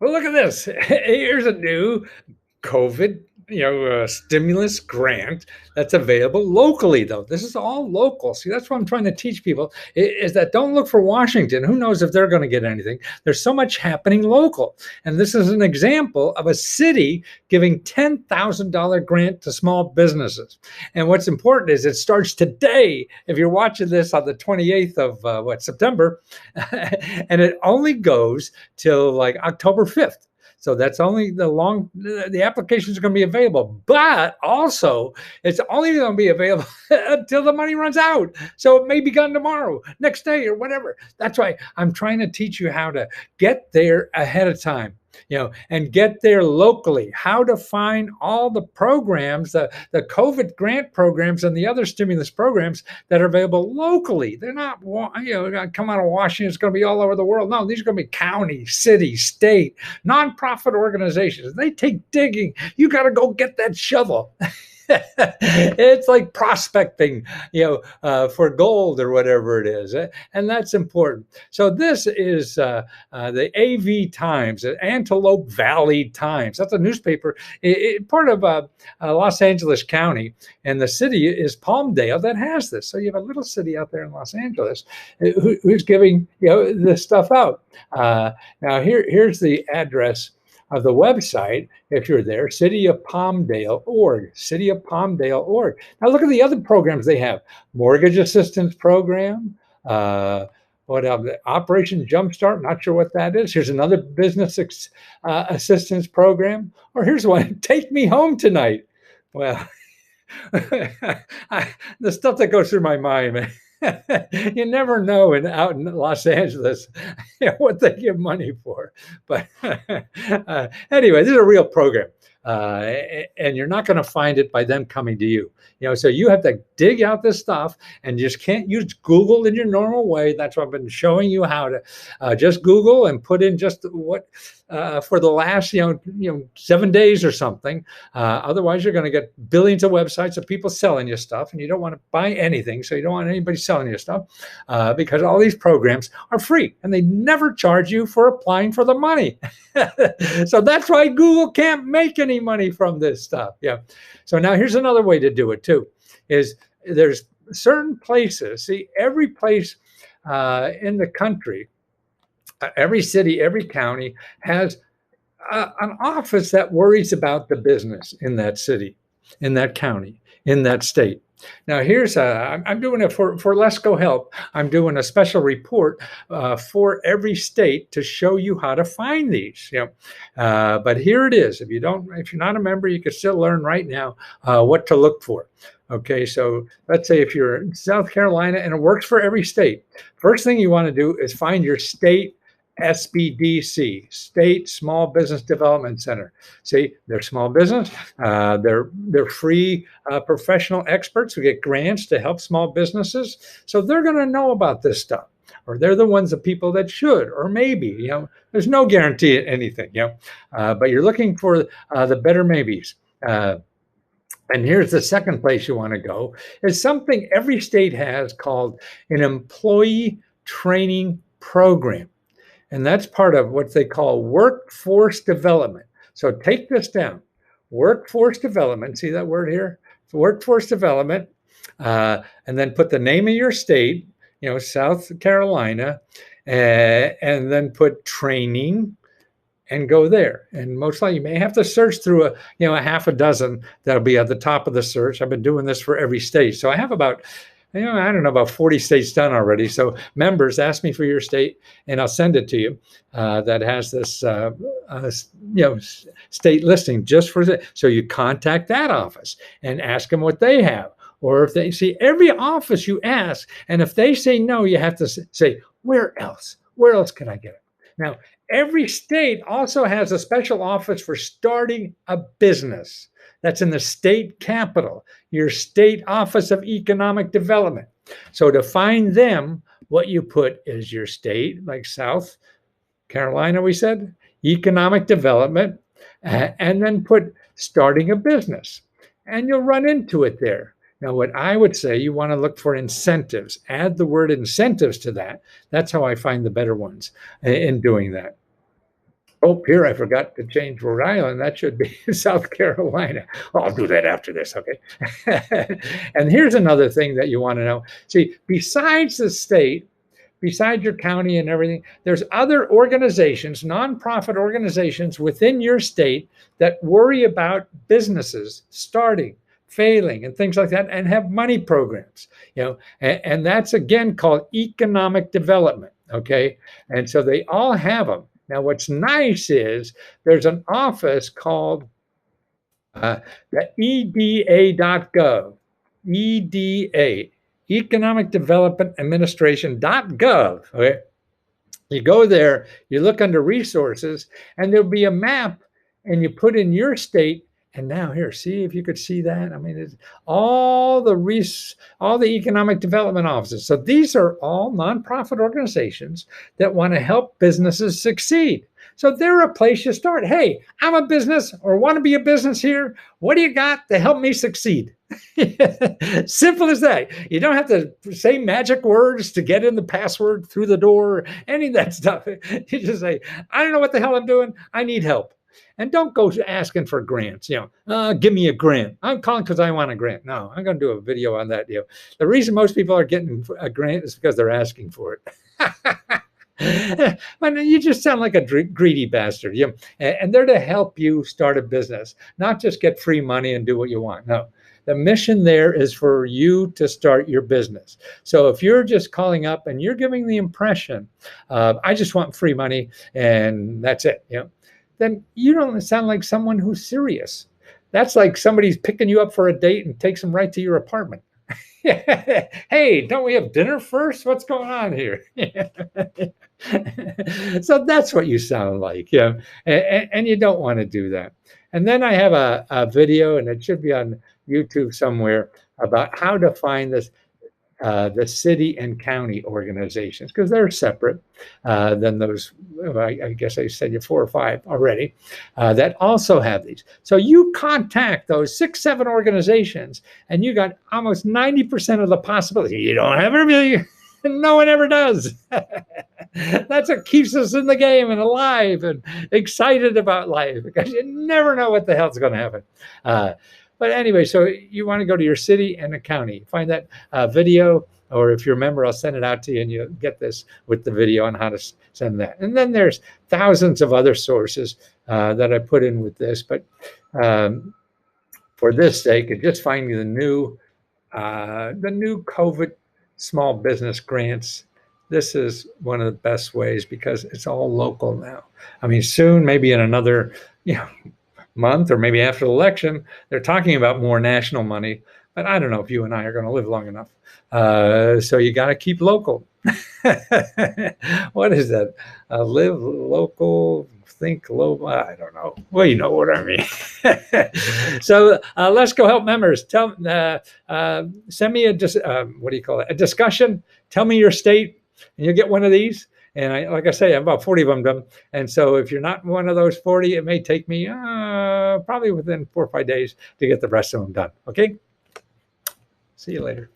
Well, look at this. Here's a new COVID, stimulus grant that's available locally, though. This is all local. See, that's what I'm trying to teach people is that don't look for Washington. Who knows if they're going to get anything? There's so much happening local. And this is an example of a city giving $10,000 grant to small businesses. And what's important is it starts today. If you're watching this on the 28th of September, and it only goes till like October 5th. So that's only the applications are going to be available, but also it's only going to be available until the money runs out. So it may be gone tomorrow, next day, or whatever. That's why I'm trying to teach you how to get there ahead of time, and get there locally, how to find all the programs, the COVID grant programs and the other stimulus programs that are available locally. They're not, going to come out of Washington. It's going to be all over the world. No, these are going to be county, city, state, nonprofit organizations. They take digging. You got to go get that shovel. It's like prospecting, for gold or whatever it is, and that's important. So this is the AV Times, Antelope Valley Times. That's a newspaper, part of Los Angeles County, and the city is Palmdale that has this. So you have a little city out there in Los Angeles who's giving this stuff out. Now here's the address of the website, if you're there, cityofpalmdale.org, cityofpalmdale.org. Now look at the other programs they have. Mortgage assistance program, what else? Operation Jumpstart, not sure what that is. Here's another business assistance program. Or here's one, Take Me Home Tonight. Well, the stuff that goes through my mind, man. You never know out in Los Angeles what they give money for. But anyway, this is a real program. And you're not going to find it by them coming to you. So you have to dig out this stuff, and you just can't use Google in your normal way. That's what I've been showing you how to just Google and put in just what for the last 7 days or something. Otherwise, you're going to get billions of websites of people selling you stuff, and you don't want to buy anything. So you don't want anybody selling you stuff because all these programs are free, and they never charge you for applying for the money. So that's why Google can't make any money from this stuff. Yeah. So now here's another way to do it too, is there's certain places, see, every place in the country, every city, every county has an office that worries about the business in that city, in that county, in that state. Now here's I'm doing it for Lesco Help. I'm doing a special report for every state to show you how to find these. But here it is. If you're not a member, you can still learn right now what to look for. Okay, so let's say if you're in South Carolina, and it works for every state. First thing you want to do is find your state SBDC, State Small Business Development Center. See, they're small business. They're free professional experts who get grants to help small businesses. So they're going to know about this stuff, or they're the ones, the people that should, or maybe, there's no guarantee at anything, but you're looking for the better maybes. And here's the second place you want to go, is something every state has called an employee training program. And that's part of what they call workforce development. So take this down, workforce development. See that word here? Workforce development. And then put the name of your state, South Carolina, and then put training and go there. And most likely you may have to search through a half a dozen that'll be at the top of the search. I've been doing this for every state. So I have about 40 states done already. So members, ask me for your state, and I'll send it to you. That has this, state listing just for it. So you contact that office and ask them what they have. Or if they see every office you ask, and if they say no, you have to say, where else? Where else can I get it? Now, every state also has a special office for starting a business. That's in the state capital, your state office of economic development. So to find them, what you put is your state, like South Carolina, we said, economic development, and then put starting a business. And you'll run into it there. Now, what I would say, you want to look for incentives. Add the word incentives to that. That's how I find the better ones in doing that. Oh, here I forgot to change Rhode Island. That should be South Carolina. Oh, I'll do that after this, okay? And here's another thing that you want to know. See, besides the state, besides your county and everything, there's other organizations, nonprofit organizations within your state that worry about businesses starting, failing, and things like that, and have money programs. And that's again called economic development. Okay, and so they all have them. Now, what's nice is there's an office called the EDA.gov, EDA, Economic Development Administration.gov. Okay. You go there, you look under resources, and there'll be a map, and you put in your state. And now here, see if you could see that. I mean, it's all the economic development offices. So these are all nonprofit organizations that want to help businesses succeed. So they're a place you start. Hey, I'm a business or want to be a business here. What do you got to help me succeed? Simple as that. You don't have to say magic words to get in the password through the door, any of that stuff. You just say, I don't know what the hell I'm doing. I need help. And don't go asking for grants. Give me a grant. I'm calling because I want a grant. No, I'm going to do a video on that. The reason most people are getting a grant is because they're asking for it. But you just sound like a greedy bastard. And they're to help you start a business, not just get free money and do what you want. No, the mission there is for you to start your business. So if you're just calling up and you're giving the impression, I just want free money and that's it, then you don't sound like someone who's serious. That's like somebody's picking you up for a date and takes them right to your apartment. Hey, don't we have dinner first? What's going on here? So that's what you sound like, and you don't want to do that. And then I have a video, and it should be on YouTube somewhere, about how to find the city and county organizations, because they're separate than those. I guess I said you 4 or 5 already that also have these. So you contact those 6, 7 organizations, and you got almost 90% of the possibility. You don't have everything. No one ever does. That's what keeps us in the game and alive and excited about life, because you never know what the hell's going to happen. But anyway, so you want to go to your city and the county, find that video, or if you remember, I'll send it out to you and you'll get this with the video on how to send that. And then there's thousands of other sources that I put in with this. But for this sake, just finding the new COVID small business grants. This is one of the best ways because it's all local now. I mean, soon, maybe in another, month or maybe after the election, they're talking about more national money, but I don't know if you and I are going to live long enough. So you got to keep local. What is that? Live local, think global. I don't know. Well, you know what I mean. So let's go help members. Send me a discussion. Tell me your state, and you'll get one of these. And like I say, I have about 40 of them done. And so if you're not one of those 40, it may take me probably within 4 or 5 days to get the rest of them done. Okay? See you later.